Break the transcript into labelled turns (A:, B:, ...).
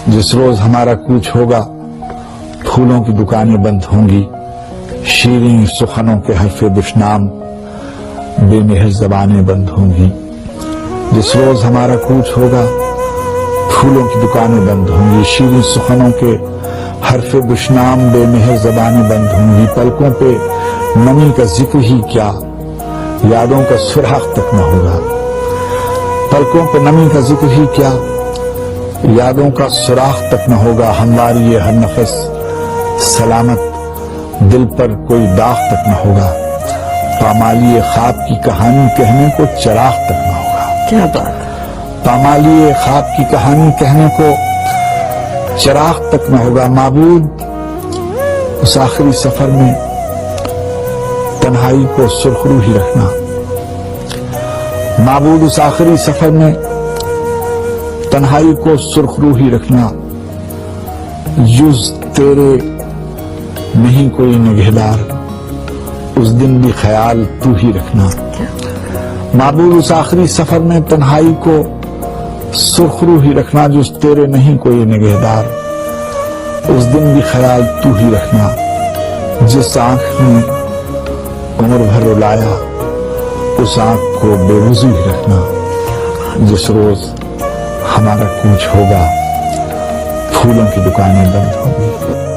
A: जिस रोज हमारा कूच होगा फूलों की दुकानें बंद होंगी, शीरीं सुखनों के हरफे दुश्नाम बेमेहर ज़बानें बंद होंगी। जिस रोज हमारा कूच होगा फूलों की दुकानें बंद होंगी, शीरीं सुखनों के हरफे दुश्नाम बेमेहर ज़बानें बंद होंगी। पलकों पे नमी का जिक्र ही क्या, यादों का सुराख तक न होगा। पलकों पे नमी का जिक्र ही क्या, यादों का सुराख तक न होगा। हमारी ये हर नफस सलामत, दिल पर कोई दाग तक न होगा। पामाली ख्वाब की कहानी कहने को चिराग तक न होगा।
B: क्या बात।
A: पामाली ख्वाब की कहानी कहने को चिराग तक न होगा। माबूद उस आखिरी सफर में तन्हाई को सुरखरू ही रखना। माबूद उस आखिरी सफर में तन्हाई को सुरखरू ही रखना। जुज तेरे नहीं कोई निगहदार, उस दिन भी ख्याल तू ही रखना। माबूद उस आखिरी सफर में तन्हाई को सुरखरू ही रखना। जुज तेरे नहीं कोई निगहदार, उस दिन भी ख्याल तू ही रखना। जिस आंख ने उम्र भर रुलाया उस आंख को बेवजू ही रखना। जिस रोज हमारा कूच होगा फूलों की दुकानें बंद होंगी।